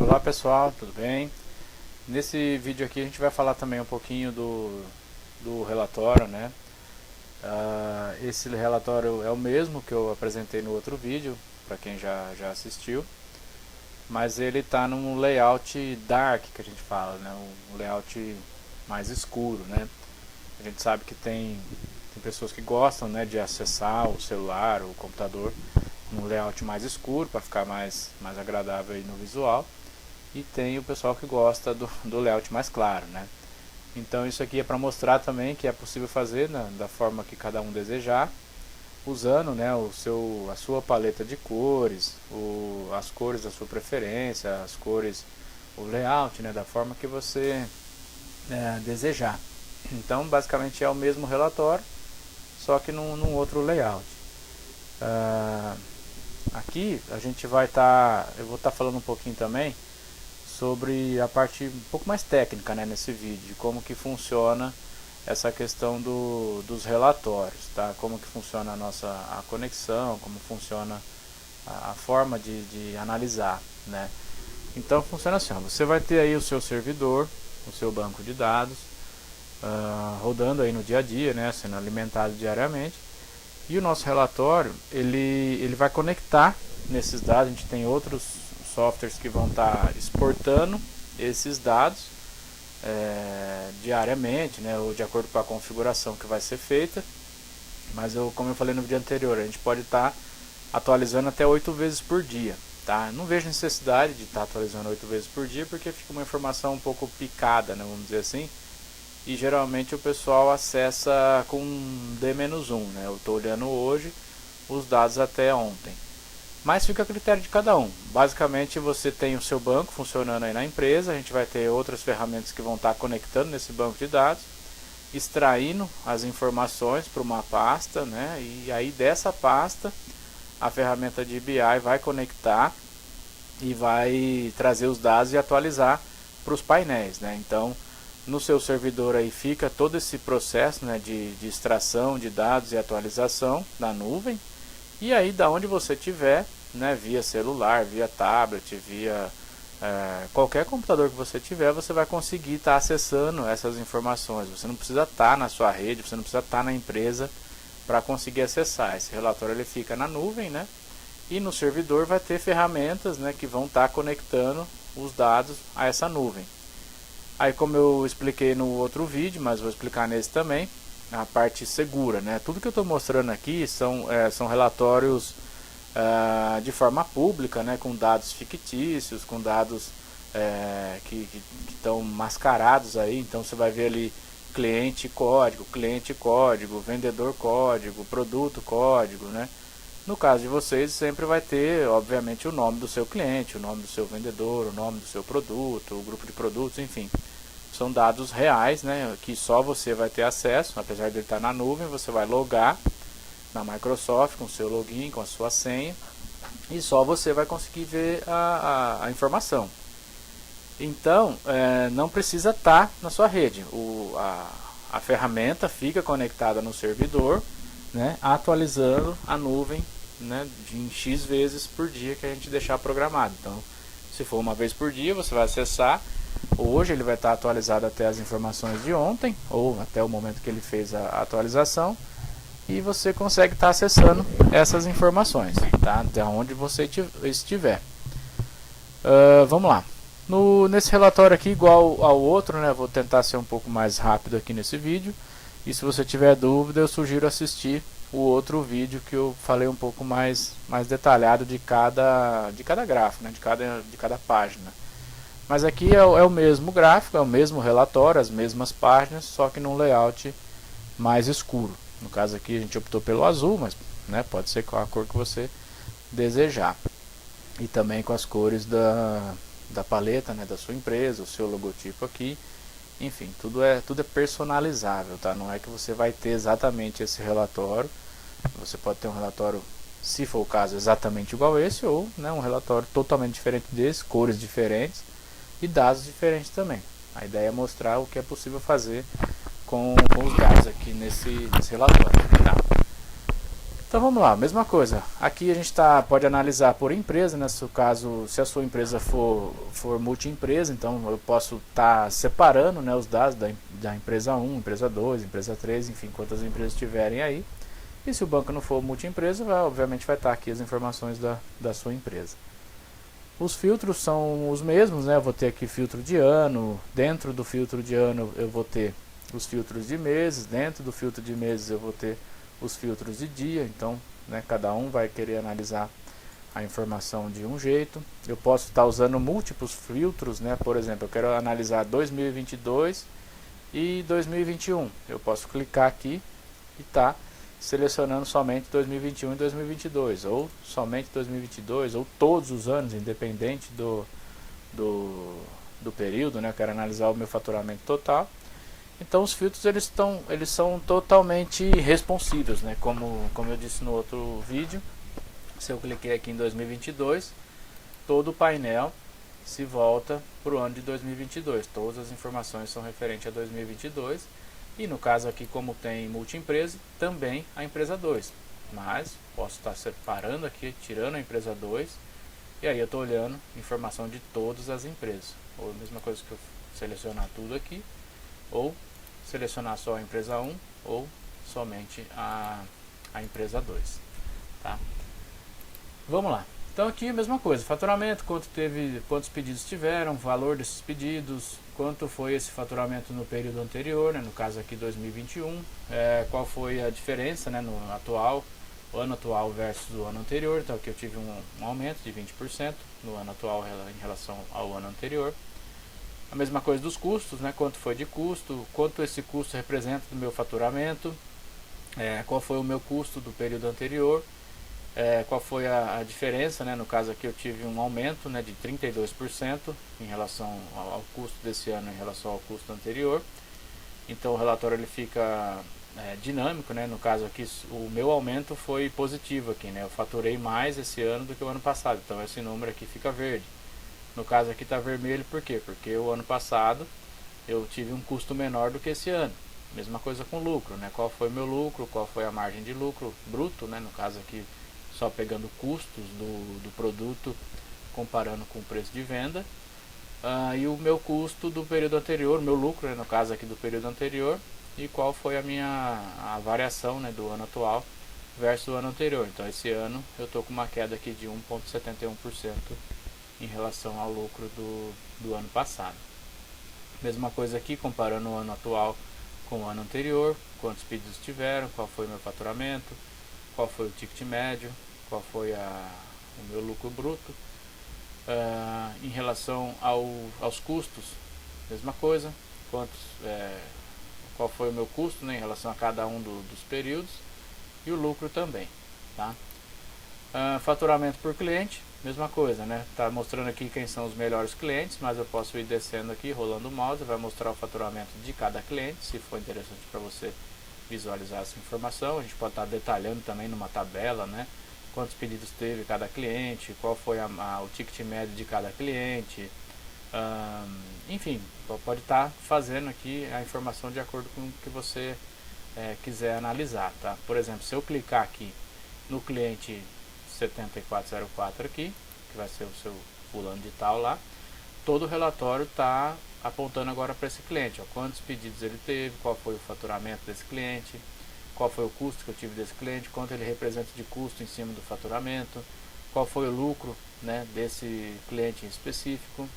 Olá pessoal, tudo bem? Nesse vídeo aqui a gente vai falar também um pouquinho do relatório, né? Esse relatório é o mesmo que eu apresentei no outro vídeo, para quem já assistiu, mas ele está num layout dark, que a gente fala, né? Um layout mais escuro, né? A gente sabe que tem pessoas que gostam, né, de acessar o celular, o computador, num layout mais escuro, para ficar mais agradável aí no visual. E tem o pessoal que gosta do layout mais claro, né? Então isso aqui é para mostrar também que é possível fazer da forma que cada um desejar, usando, né, a sua paleta de cores, as cores da sua preferência, as cores, o layout, né, da forma que você desejar. Então basicamente é o mesmo relatório, só que num outro layout. Aqui a gente vai eu vou estar falando um pouquinho também sobre a parte um pouco mais técnica, né, nesse vídeo, de como que funciona essa questão dos relatórios, tá? Como que funciona a conexão, como funciona a forma de analisar, né? Então funciona assim, ó, você vai ter aí o seu servidor, o seu banco de dados, rodando aí no dia a dia, né, sendo alimentado diariamente, e o nosso relatório ele vai conectar nesses dados. A gente tem outros softwares que vão estar exportando esses dados diariamente, né, ou de acordo com a configuração que vai ser feita. Mas como eu falei no vídeo anterior, a gente pode estar atualizando até 8 vezes por dia, tá? Não vejo necessidade de estar atualizando 8 vezes por dia, porque fica uma informação um pouco picada, né, vamos dizer assim, e geralmente o pessoal acessa com D-1, né? Eu estou olhando hoje os dados até ontem. Mas fica a critério de cada um. Basicamente você tem o seu banco funcionando aí na empresa, a gente vai ter outras ferramentas que vão estar conectando nesse banco de dados, extraindo as informações para uma pasta, né? E aí dessa pasta a ferramenta de BI vai conectar e vai trazer os dados e atualizar para os painéis, né? Então no seu servidor aí fica todo esse processo, né, de extração de dados e atualização da nuvem. E aí da onde você tiver, né, via celular, via tablet, via qualquer computador que você tiver, você vai conseguir estar acessando essas informações. Você não precisa estar na sua rede, você não precisa estar na empresa para conseguir acessar. Esse relatório ele fica na nuvem, né, e no servidor vai ter ferramentas, né, que vão estar conectando os dados a essa nuvem. Aí, como eu expliquei no outro vídeo, mas vou explicar nesse também, a parte segura, né? Tudo que eu estou mostrando aqui são relatórios de forma pública, né? Com dados fictícios, com dados que estão mascarados aí. Então você vai ver ali cliente código, vendedor código, produto código, né? No caso de vocês, sempre vai ter, obviamente, o nome do seu cliente, o nome do seu vendedor, o nome do seu produto, o grupo de produtos, enfim. São dados reais, né, que só você vai ter acesso. Apesar de ele estar na nuvem, você vai logar na Microsoft com o seu login, com a sua senha, e só você vai conseguir ver a informação. Então, não precisa estar na sua rede. A ferramenta fica conectada no servidor, né, atualizando a nuvem, né, em X vezes por dia que a gente deixar programado. Então, se for uma vez por dia, você vai acessar. Hoje ele vai estar atualizado até as informações de ontem, ou até o momento que ele fez a atualização, e você consegue estar acessando essas informações, tá, de onde você estiver. Vamos lá. Nesse relatório aqui, igual ao outro, né, vou tentar ser um pouco mais rápido aqui nesse vídeo. E se você tiver dúvida, eu sugiro assistir o outro vídeo que eu falei um pouco mais detalhado de cada gráfico, né, de cada página. Mas aqui é o mesmo gráfico, é o mesmo relatório, as mesmas páginas, só que num layout mais escuro. No caso aqui a gente optou pelo azul, mas, né, pode ser com a cor que você desejar. E também com as cores da paleta, né, da sua empresa, o seu logotipo aqui. Enfim, tudo é personalizável, tá? Não é que você vai ter exatamente esse relatório. Você pode ter um relatório, se for o caso, exatamente igual a esse, ou, né, um relatório totalmente diferente desse, cores diferentes e dados diferentes também. A ideia é mostrar o que é possível fazer com os dados aqui nesse relatório, tá? Então vamos lá, mesma coisa. Aqui a gente pode analisar por empresa, né? Se o caso, se a sua empresa for multi-empresa, então eu posso estar separando, né, os dados da empresa 1, empresa 2, empresa 3, enfim, quantas empresas tiverem aí. E se o banco não for multi-empresa, obviamente vai estar aqui as informações da sua empresa. Os filtros são os mesmos, né? Eu vou ter aqui filtro de ano, dentro do filtro de ano eu vou ter os filtros de meses, dentro do filtro de meses eu vou ter os filtros de dia, então, né, cada um vai querer analisar a informação de um jeito. Eu posso estar usando múltiplos filtros, né? Por exemplo, eu quero analisar 2022 e 2021. Eu posso clicar aqui e tá selecionando somente 2021 e 2022, ou somente 2022, ou todos os anos, independente do período, né? Eu quero analisar o meu faturamento total. Então os filtros eles são totalmente responsivos, né? Como eu disse no outro vídeo, se eu cliquei aqui em 2022, todo o painel se volta para o ano de 2022. Todas as informações são referentes a 2022. E no caso aqui, como tem multi-empresa, também a empresa 2. Mas posso estar separando aqui, tirando a empresa 2. E aí eu estou olhando informação de todas as empresas. Ou a mesma coisa que eu selecionar tudo aqui. Ou selecionar só a empresa 1 ou somente a empresa 2, tá? Vamos lá. Então aqui a mesma coisa, faturamento, quantos pedidos tiveram, valor desses pedidos, quanto foi esse faturamento no período anterior, né, no caso aqui 2021, qual foi a diferença, né, no atual, o ano atual versus o ano anterior. Então aqui eu tive um aumento de 20% no ano atual em relação ao ano anterior. A mesma coisa dos custos, né? Quanto foi de custo, quanto esse custo representa do meu faturamento, qual foi o meu custo do período anterior, qual foi a diferença, né? No caso aqui eu tive um aumento, né, de 32% em relação ao custo desse ano em relação ao custo anterior. Então o relatório ele fica dinâmico, né? No caso aqui o meu aumento foi positivo aqui, né? Eu faturei mais esse ano do que o ano passado, então esse número aqui fica verde. No caso aqui está vermelho, por quê? Porque o ano passado eu tive um custo menor do que esse ano. Mesma coisa com lucro, né? Qual foi o meu lucro, qual foi a margem de lucro bruto, né? No caso aqui só pegando custos do produto comparando com o preço de venda. E o meu custo do período anterior, meu lucro, né? No caso aqui do período anterior, e qual foi a variação, né, do ano atual versus o ano anterior. Então esse ano eu estou com uma queda aqui de 1,71% em relação ao lucro do ano passado. Mesma coisa aqui, comparando o ano atual com o ano anterior, quantos pedidos tiveram, qual foi o meu faturamento, qual foi o ticket médio, qual foi o meu lucro bruto. Em relação aos custos, mesma coisa, qual foi o meu custo, né, em relação a cada um dos períodos, e o lucro também, tá? Faturamento por cliente, mesma coisa, né? Tá mostrando aqui quem são os melhores clientes, mas eu posso ir descendo aqui, rolando o mouse, vai mostrar o faturamento de cada cliente, se for interessante para você visualizar essa informação. A gente pode estar detalhando também numa tabela, né? Quantos pedidos teve cada cliente, qual foi o ticket médio de cada cliente, enfim, pode estar fazendo aqui a informação de acordo com o que você quiser analisar, tá? Por exemplo, se eu clicar aqui no cliente 7404 aqui, que vai ser o seu fulano de tal lá, todo o relatório está apontando agora para esse cliente, ó, quantos pedidos ele teve, qual foi o faturamento desse cliente, qual foi o custo que eu tive desse cliente, quanto ele representa de custo em cima do faturamento, qual foi o lucro, né, desse cliente em específico,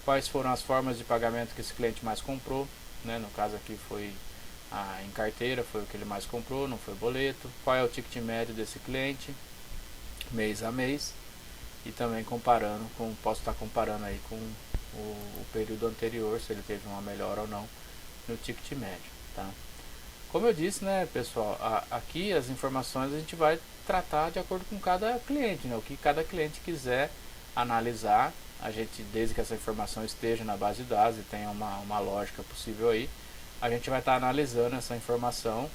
quais foram as formas de pagamento que esse cliente mais comprou, né, no caso aqui foi em carteira, foi o que ele mais comprou, não foi boleto, qual é o ticket médio desse cliente, mês a mês, e também posso estar comparando aí com o período anterior, se ele teve uma melhora ou não no ticket médio, tá? Como eu disse, né, pessoal, aqui as informações a gente vai tratar de acordo com cada cliente, né, o que cada cliente quiser analisar, a gente, desde que essa informação esteja na base de dados e tenha uma lógica possível aí, a gente vai estar analisando essa informação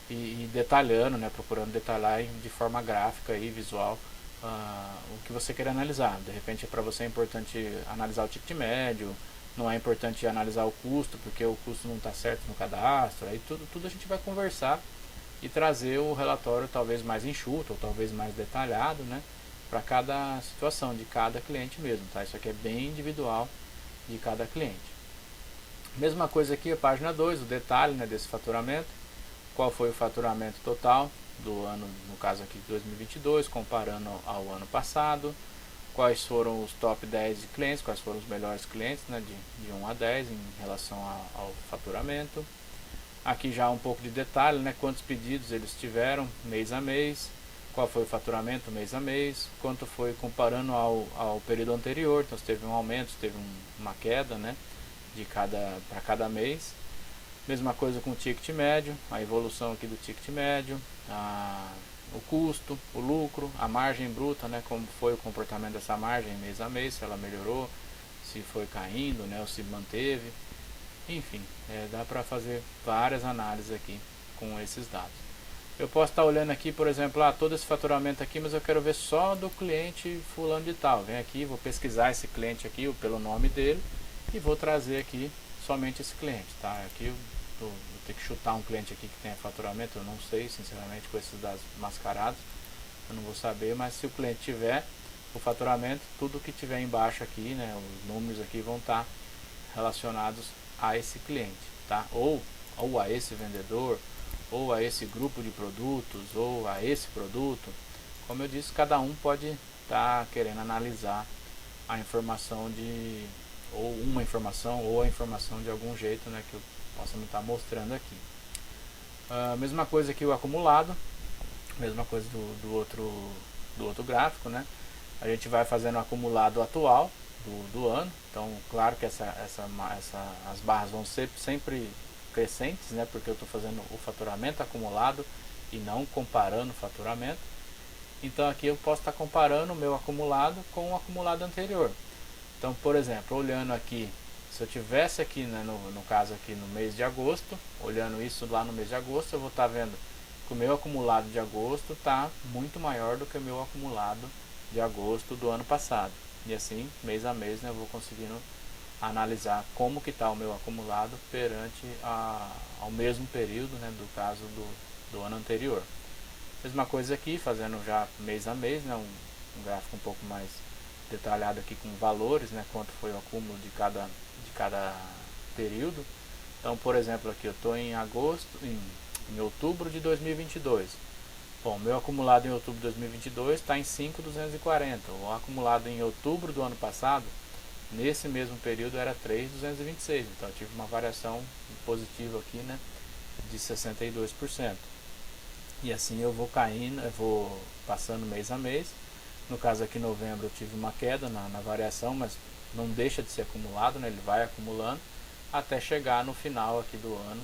e detalhando, né, procurando detalhar de forma gráfica e visual o que você quer analisar. De repente para você é importante analisar o ticket médio, não é importante analisar o custo porque o custo não está certo no cadastro, aí tudo a gente vai conversar e trazer o relatório talvez mais enxuto ou talvez mais detalhado, né, para cada situação de cada cliente mesmo, tá? Isso aqui é bem individual de cada cliente. Mesma coisa aqui, a página 2, o detalhe, né, desse faturamento. Qual foi o faturamento total do ano, no caso aqui de 2022, comparando ao ano passado. Quais foram os top 10 de clientes, quais foram os melhores clientes, né, de 1 a 10 em relação ao faturamento. Aqui já um pouco de detalhe, né, quantos pedidos eles tiveram mês a mês, qual foi o faturamento mês a mês, quanto foi comparando ao período anterior, então se teve um aumento, se teve uma queda, né, para cada mês. Mesma coisa com o ticket médio, a evolução aqui do ticket médio, o custo, o lucro, a margem bruta, né, como foi o comportamento dessa margem mês a mês, se ela melhorou, se foi caindo, né, ou se manteve. Enfim, dá para fazer várias análises aqui com esses dados. Eu posso estar olhando aqui, por exemplo, todo esse faturamento aqui, mas eu quero ver só do cliente fulano de tal. Vem aqui, vou pesquisar esse cliente aqui pelo nome dele e vou trazer aqui somente esse cliente, tá? Aqui eu vou ter que chutar um cliente aqui que tenha faturamento, eu não sei, sinceramente, com esses dados mascarados, eu não vou saber, mas se o cliente tiver o faturamento, tudo que tiver embaixo aqui, né, os números aqui vão estar relacionados a esse cliente, tá? Ou a esse vendedor, ou a esse grupo de produtos, ou a esse produto. Como eu disse, cada um pode estar querendo analisar a informação ou uma informação, ou a informação de algum jeito, né, que eu possa me estar mostrando aqui. Mesma coisa aqui o acumulado, mesma coisa do outro gráfico, né? A gente vai fazendo o acumulado atual do ano, então claro que as barras vão ser sempre crescentes, né, porque eu estou fazendo o faturamento acumulado e não comparando o faturamento. Então aqui eu posso estar comparando o meu acumulado com o acumulado anterior. Então, por exemplo, olhando aqui, se eu tivesse aqui, né, no caso aqui no mês de agosto, olhando isso lá no mês de agosto, eu vou estar vendo que o meu acumulado de agosto está muito maior do que o meu acumulado de agosto do ano passado. E assim, mês a mês, né, eu vou conseguindo analisar como que está o meu acumulado perante ao mesmo período, né, do caso do ano anterior. Mesma coisa aqui, fazendo já mês a mês, né, um gráfico um pouco mais detalhado aqui com valores, né, quanto foi o acúmulo de cada período. Então, por exemplo, aqui eu estou em outubro de 2022. Bom, meu acumulado em outubro de 2022 está em 5.240. O acumulado em outubro do ano passado, nesse mesmo período, era 3.226. Então eu tive uma variação positiva aqui, né, de 62%. E assim eu vou caindo, eu vou passando mês a mês. No caso aqui, em novembro, eu tive uma queda na variação, mas não deixa de ser acumulado, né? Ele vai acumulando até chegar no final aqui do ano,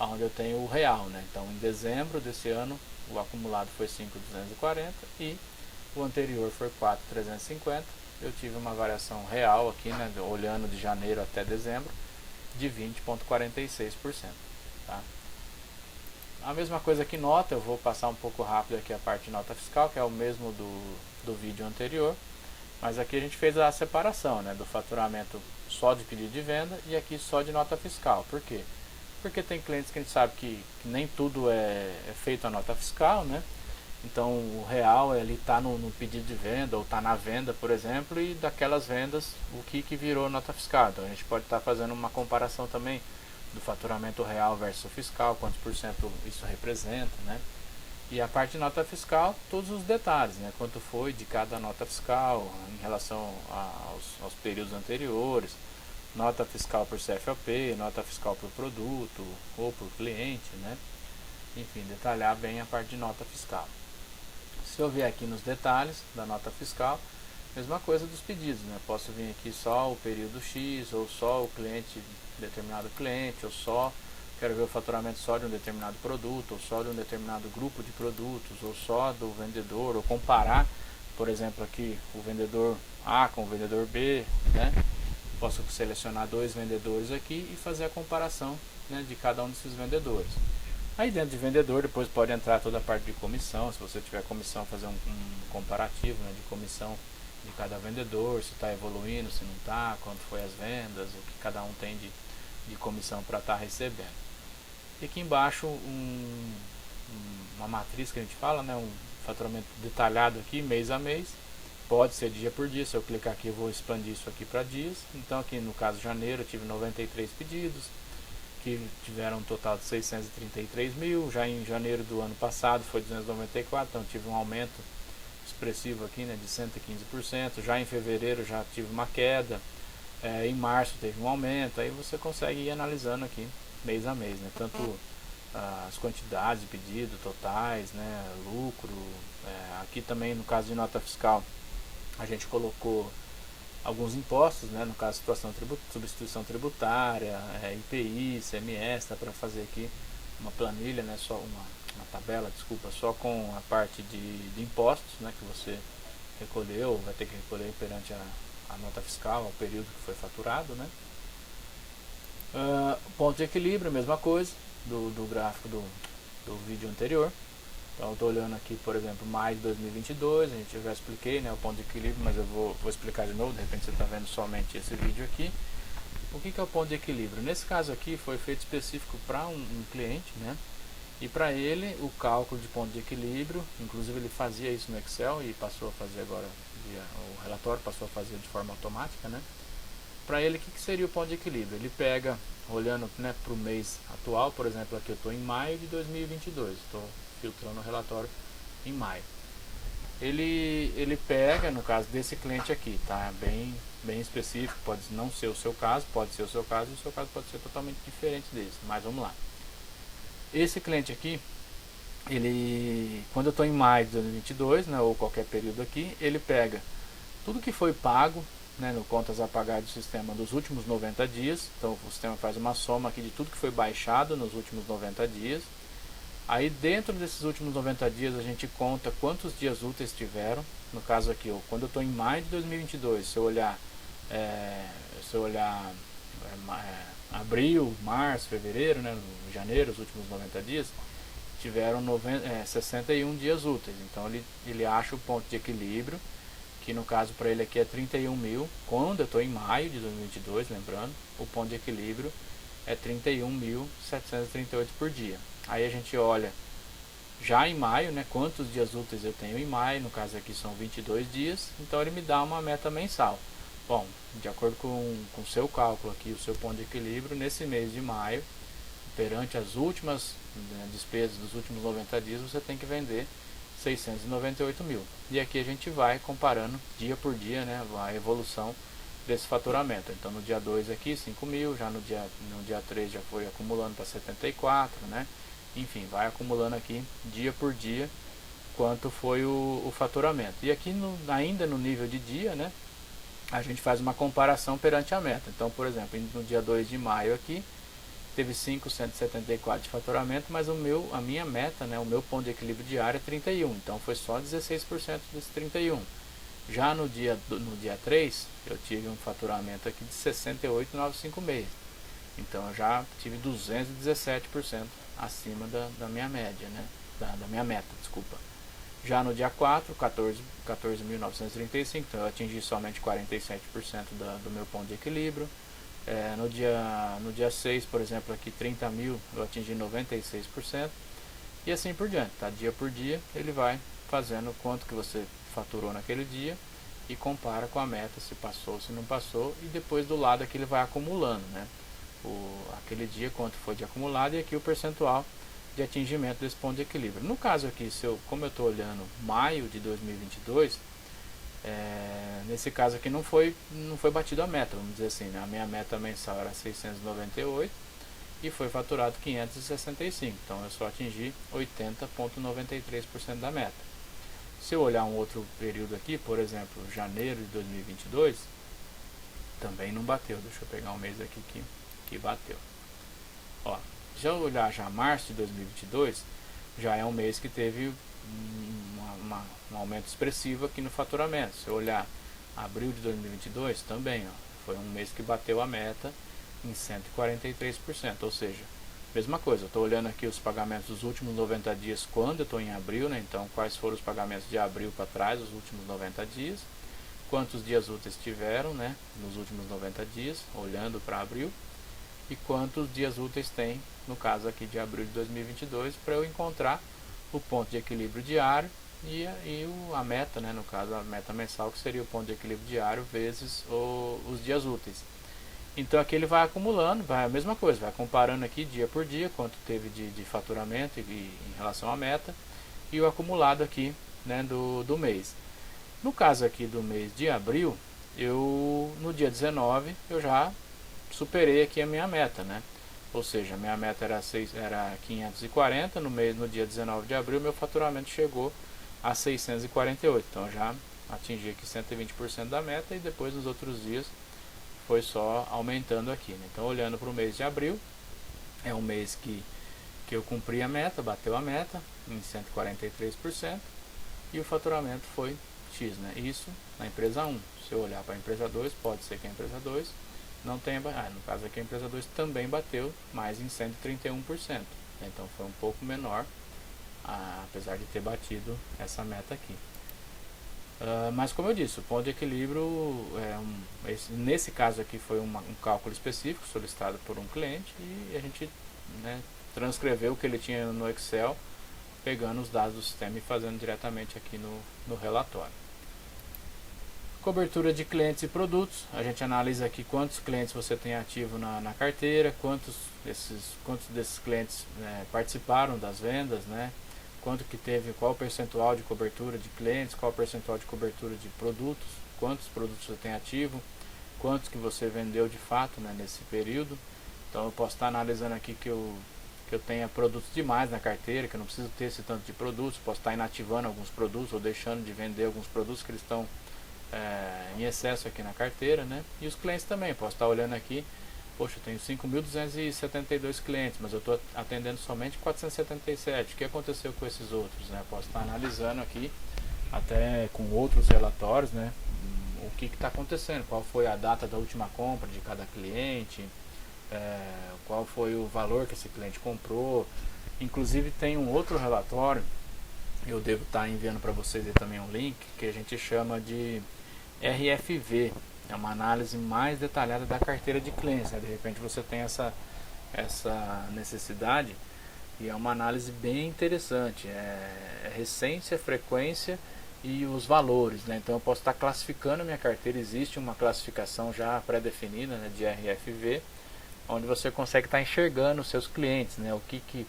onde eu tenho o real, né? Então, em dezembro desse ano, o acumulado foi 5.240 e o anterior foi 4.350. Eu tive uma variação real aqui, né? Olhando de janeiro até dezembro, de 20,46%. Tá? A mesma coisa que nota, eu vou passar um pouco rápido aqui a parte de nota fiscal, que é o mesmo do vídeo anterior, mas aqui a gente fez a separação, né, do faturamento só de pedido de venda e aqui só de nota fiscal. Por quê? Porque tem clientes que a gente sabe que nem tudo é feito a nota fiscal, né? Então o real ele está no pedido de venda ou está na venda, por exemplo, e daquelas vendas o que virou nota fiscal. Então a gente pode estar fazendo uma comparação também do faturamento real versus fiscal, quantos por cento isso representa, né? E a parte de nota fiscal, todos os detalhes, né? Quanto foi de cada nota fiscal em relação aos períodos anteriores, nota fiscal por CFOP, nota fiscal por produto ou por cliente, né? Enfim, detalhar bem a parte de nota fiscal. Se eu vier aqui nos detalhes da nota fiscal, mesma coisa dos pedidos, né? Posso vir aqui só o período X, ou só o cliente, determinado cliente, ou só quero ver o faturamento só de um determinado produto, ou só de um determinado grupo de produtos, ou só do vendedor, ou comparar, por exemplo, aqui o vendedor A com o vendedor B, né? Posso selecionar dois vendedores aqui e fazer a comparação, né, de cada um desses vendedores. Aí dentro de vendedor depois pode entrar toda a parte de comissão, se você tiver comissão, fazer um comparativo, né, de comissão de cada vendedor, se está evoluindo, se não está, quanto foi as vendas, o que cada um tem de comissão para estar recebendo. E aqui embaixo uma matriz que a gente fala, né, um faturamento detalhado aqui, mês a mês. Pode ser dia por dia, se eu clicar aqui eu vou expandir isso aqui para dias. Então aqui no caso de janeiro eu tive 93 pedidos, que tiveram um total de 633 mil. Já em janeiro do ano passado foi 294, então tive um aumento expressivo aqui, né, de 115%. Já em fevereiro já tive uma queda, em março teve um aumento. Aí você consegue ir analisando aqui mês a mês, né, tanto as quantidades de pedido, totais, né, lucro. Aqui também no caso de nota fiscal a gente colocou alguns impostos, né, no caso substituição tributária, IPI, ICMS, dá para fazer aqui uma planilha, né, só uma tabela, desculpa, só com a parte de impostos, né, que você recolheu, vai ter que recolher perante a nota fiscal, ao período que foi faturado, né. Ponto de equilíbrio, mesma coisa do gráfico do vídeo anterior. Então eu estou olhando aqui, por exemplo, maio de 2022, a gente já expliquei, né, o ponto de equilíbrio, mas eu vou explicar de novo, de repente você está vendo somente esse vídeo aqui. O que é o ponto de equilíbrio? Nesse caso aqui foi feito específico para um cliente, né, e para ele o cálculo de ponto de equilíbrio, inclusive ele fazia isso no Excel e passou a fazer agora, o relatório passou a fazer de forma automática, né. Para ele, o que seria o ponto de equilíbrio? Ele pega, olhando, né, para o mês atual, por exemplo, aqui eu estou em maio de 2022, estou filtrando o relatório em maio. Ele pega, no caso desse cliente aqui, tá? Bem específico, pode não ser o seu caso, pode ser o seu caso, e o seu caso pode ser totalmente diferente desse, mas vamos lá. Esse cliente aqui, quando eu estou em maio de 2022, né, ou qualquer período aqui, ele pega tudo que foi pago, né, no contas a pagar do sistema dos últimos 90 dias, então o sistema faz uma soma aqui de tudo que foi baixado nos últimos 90 dias. Aí dentro desses últimos 90 dias a gente conta quantos dias úteis tiveram. No caso aqui, quando eu estou em maio de 2022, se eu olhar abril, março, fevereiro, né, janeiro, os últimos 90 dias, tiveram 61 dias úteis. Então ele acha o ponto de equilíbrio, que no caso para ele aqui é 31 mil. Quando eu estou em maio de 2022, lembrando, o ponto de equilíbrio é 31.738 por dia. Aí a gente olha já em maio, né, quantos dias úteis eu tenho em maio, no caso aqui são 22 dias, então ele me dá uma meta mensal. Bom, de acordo com o seu cálculo aqui, o seu ponto de equilíbrio, nesse mês de maio, perante as últimas, né, despesas dos últimos 90 dias, você tem que vender 698 mil. E aqui a gente vai comparando dia por dia, né, a evolução desse faturamento. Então no dia 2 aqui 5 mil, já no dia 3 já foi acumulando para 74, né? Enfim, vai acumulando aqui dia por dia quanto foi o faturamento. E aqui ainda no nível de dia, né, a gente faz uma comparação perante a meta. Então, por exemplo, no dia 2 de maio aqui teve 574 de faturamento, mas a minha meta, né, o meu ponto de equilíbrio diário é 31, então foi só 16% desse 31. Já no dia 3, eu tive um faturamento aqui de 68.956. Então eu já tive 217% acima da minha média, né? Da minha meta, desculpa. Já no dia 4, 14.935, então eu atingi somente 47% do meu ponto de equilíbrio. No dia 6, por exemplo, aqui 30 mil, eu atingi 96%. E assim por diante, tá? Dia por dia ele vai fazendo quanto que você faturou naquele dia e compara com a meta, se passou, se não passou, e depois do lado aqui ele vai acumulando, né? Aquele dia quanto foi de acumulado e aqui o percentual de atingimento desse ponto de equilíbrio. No caso aqui, como eu estou olhando maio de 2022, nesse caso aqui não foi batido a meta, vamos dizer assim, né? A minha meta mensal era 698 e foi faturado 565, então eu só atingi 80,93% da meta. Se eu olhar um outro período aqui, por exemplo, janeiro de 2022, também não bateu. Deixa eu pegar um mês aqui que bateu. Ó, se eu olhar já março de 2022, já é um mês que teve um aumento expressivo aqui no faturamento. Se eu olhar abril de 2022, também, ó, foi um mês que bateu a meta em 143%, ou seja, mesma coisa, eu estou olhando aqui os pagamentos dos últimos 90 dias quando eu estou em abril, né? Então quais foram os pagamentos de abril para trás, os últimos 90 dias, quantos dias úteis tiveram, né, nos últimos 90 dias, olhando para abril, e quantos dias úteis tem, no caso aqui de abril de 2022, para eu encontrar o ponto de equilíbrio diário e a meta, né, no caso a meta mensal, que seria o ponto de equilíbrio diário vezes os dias úteis. Então aqui ele vai acumulando, vai a mesma coisa, vai comparando aqui dia por dia, quanto teve de faturamento em relação à meta, e o acumulado aqui, né, do mês. No caso aqui do mês de abril, no dia 19 eu já superei aqui a minha meta, né? Ou seja, a minha meta era 540, no dia 19 de abril meu faturamento chegou a 648, então já atingi aqui 120% da meta, e depois nos outros dias foi só aumentando aqui, né? Então olhando para o mês de abril, é um mês que eu cumpri a meta, bateu a meta em 143%, e o faturamento foi X, né? Isso na empresa 1. Se eu olhar para a empresa 2, pode ser que a empresa 2 não tenha, no caso aqui a empresa 2 também bateu, mas em 131%, então foi um pouco menor, apesar de ter batido essa meta aqui. Mas como eu disse, o ponto de equilíbrio nesse caso aqui foi um cálculo específico solicitado por um cliente, e a gente, né, transcreveu o que ele tinha no Excel, pegando os dados do sistema e fazendo diretamente aqui no relatório. Cobertura de clientes e produtos, a gente analisa aqui quantos clientes você tem ativo na carteira, quantos desses clientes participaram das vendas, né? Quanto que teve, qual o percentual de cobertura de clientes, qual o percentual de cobertura de produtos, quantos produtos você tem ativo, quantos que você vendeu de fato, né, nesse período. Então eu posso estar analisando aqui que eu tenha produtos demais na carteira, que eu não preciso ter esse tanto de produtos, posso estar inativando alguns produtos ou deixando de vender alguns produtos que eles estão em excesso aqui na carteira, né? E os clientes também, posso estar olhando aqui, poxa, eu tenho 5.272 clientes, mas eu estou atendendo somente 477, o que aconteceu com esses outros, né? Posso estar analisando aqui, até com outros relatórios, né? O que está acontecendo, qual foi a data da última compra de cada cliente, qual foi o valor que esse cliente comprou. Inclusive tem um outro relatório, eu devo estar enviando para vocês aí também um link, que a gente chama de RFV, é uma análise mais detalhada da carteira de clientes, né? De repente você tem essa necessidade, e é uma análise bem interessante, recência, frequência e os valores, né? Então eu posso estar classificando a minha carteira, existe uma classificação já pré-definida, né, de RFV, onde você consegue estar enxergando os seus clientes, né?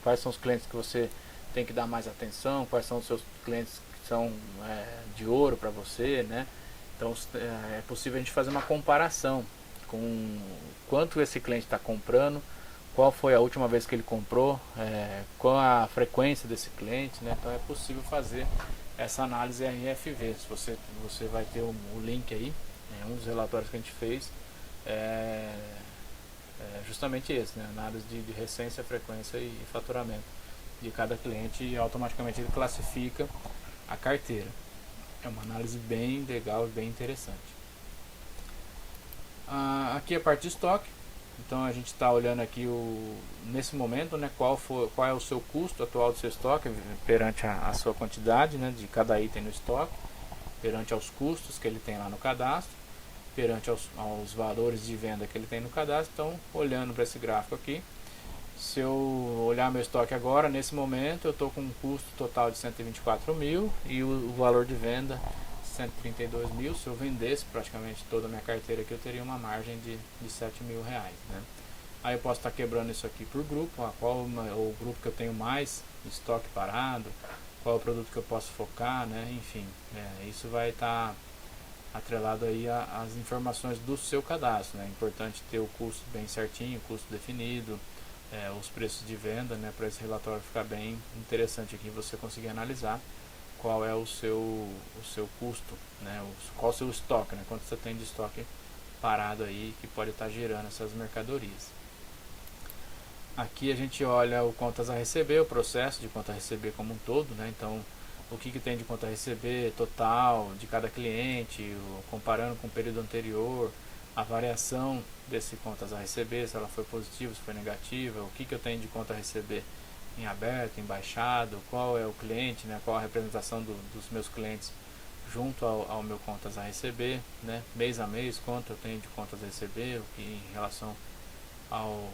Quais são os clientes que você tem que dar mais atenção, quais são os seus clientes que são de ouro para você, né? Então é possível a gente fazer uma comparação com quanto esse cliente está comprando, qual foi a última vez que ele comprou, qual a frequência desse cliente, né? Então é possível fazer essa análise RFV. Se você vai ter o link aí, um dos relatórios que a gente fez justamente esse, né? Análise de recência, frequência e faturamento de cada cliente, e automaticamente ele classifica a carteira. É uma análise bem legal e bem interessante. Aqui é a parte de estoque. Então a gente está olhando aqui nesse momento, né, qual é o seu custo atual do seu estoque perante a sua quantidade, né, de cada item no estoque, perante aos custos que ele tem lá no cadastro, perante aos valores de venda que ele tem no cadastro. Então, olhando para esse gráfico aqui, se eu olhar meu estoque agora, nesse momento eu estou com um custo total de 124 mil e o valor de venda 132 mil. Se eu vendesse praticamente toda a minha carteira aqui, eu teria uma margem de 7 mil reais, né? Aí eu posso estar quebrando isso aqui por grupo, qual o grupo que eu tenho mais estoque parado, qual é o produto que eu posso focar, né? Enfim, isso vai estar atrelado aí às informações do seu cadastro, né? É importante ter o custo bem certinho, o custo definido, os preços de venda, né? Para esse relatório ficar bem interessante aqui, você conseguir analisar qual é o seu custo, né? Qual o seu estoque, né? Quanto você tem de estoque parado aí que pode estar gerando essas mercadorias. Aqui a gente olha o contas a receber, o processo de conta a receber como um todo, né? Então, o que tem de conta a receber total de cada cliente, comparando com o período anterior, a variação desse contas a receber, se ela foi positiva, se foi negativa, o que eu tenho de conta a receber em aberto, em baixado, qual é o cliente, né? Qual a representação dos meus clientes junto ao meu contas a receber, né? Mês a mês, quanto eu tenho de contas a receber, o que em relação ao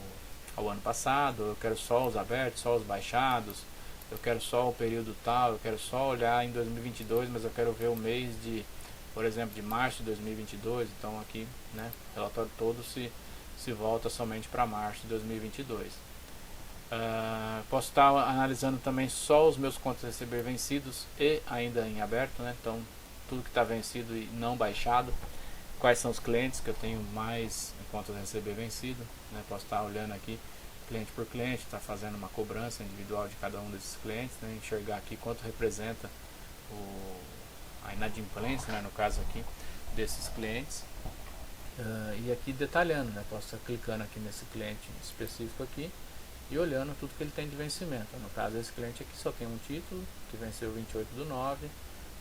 ano passado, eu quero só os abertos, só os baixados, eu quero só o período tal, eu quero só olhar em 2022, mas eu quero ver o mês de, por exemplo, de março de 2022, então aqui, né, o relatório todo se volta somente para março de 2022. Posso estar analisando também só os meus contas a receber vencidos e ainda em aberto, né? Então tudo que está vencido e não baixado, quais são os clientes que eu tenho mais contas a receber vencido, né? Posso estar olhando aqui cliente por cliente, está fazendo uma cobrança individual de cada um desses clientes, né? Enxergar aqui quanto representa a inadimplência, né? No caso aqui desses clientes. E aqui detalhando, né? Posso estar clicando aqui nesse cliente específico aqui e olhando tudo que ele tem de vencimento. No caso, esse cliente aqui só tem um título, que venceu 28/9.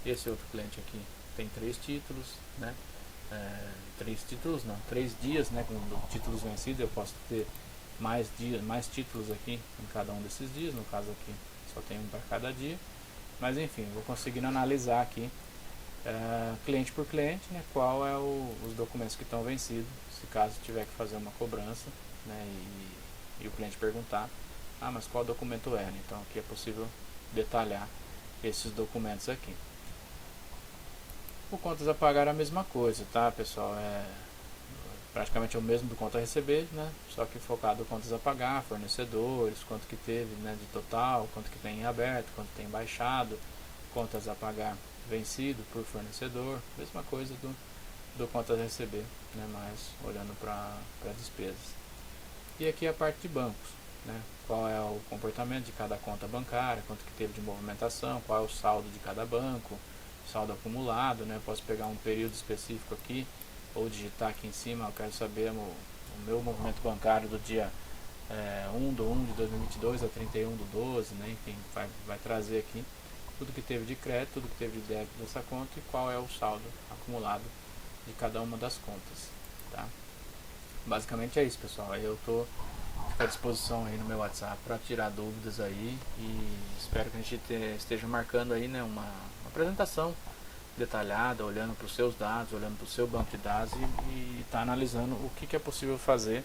Esse outro cliente aqui tem 3 títulos, né? 3 dias, né? Com títulos vencidos. Eu posso ter mais títulos aqui em cada um desses dias. No caso aqui, só tem um para cada dia. Mas enfim, vou conseguindo analisar aqui cliente por cliente, né? Qual é os documentos que estão vencidos, se caso tiver que fazer uma cobrança, né? E o cliente perguntar, mas qual documento é, né? Então aqui é possível detalhar esses documentos aqui. O contas a pagar é a mesma coisa, tá, pessoal? Praticamente é o mesmo do conta a receber, né? Só que focado em contas a pagar, fornecedores, quanto que teve, né, de total, quanto que tem em aberto, quanto tem baixado, contas a pagar vencido por fornecedor, mesma coisa do contas a receber, né? Mas olhando para despesas. E aqui a parte de bancos, né? Qual é o comportamento de cada conta bancária, quanto que teve de movimentação, qual é o saldo de cada banco, saldo acumulado, né? Posso pegar um período específico aqui, ou digitar aqui em cima, eu quero saber o meu movimento bancário do dia 1/1 de 2022 a 31/12, né? Enfim, vai trazer aqui tudo que teve de crédito, tudo que teve de débito dessa conta e qual é o saldo acumulado de cada uma das contas, tá? Basicamente é isso, pessoal. Aí eu estou à disposição aí no meu WhatsApp para tirar dúvidas aí e espero que a gente esteja marcando aí, né, uma apresentação detalhada, olhando para os seus dados, olhando para o seu banco de dados e tá analisando o que é possível fazer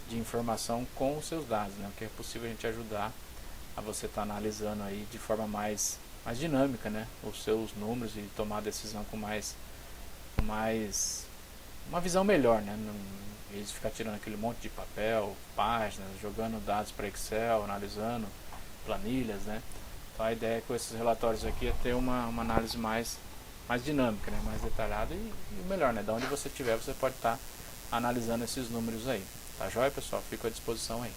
de informação com os seus dados, né? O que é possível a gente ajudar a você estar analisando aí de forma mais dinâmica, né, os seus números e tomar a decisão com mais uma visão melhor, né? Em vez de ficar tirando aquele monte de papel, páginas, jogando dados para Excel, analisando planilhas, né? Então a ideia com esses relatórios aqui é ter uma análise mais dinâmica, né? Mais detalhada e melhor, né? Da onde você estiver, você pode estar analisando esses números aí. Tá joia, pessoal? Fico à disposição aí.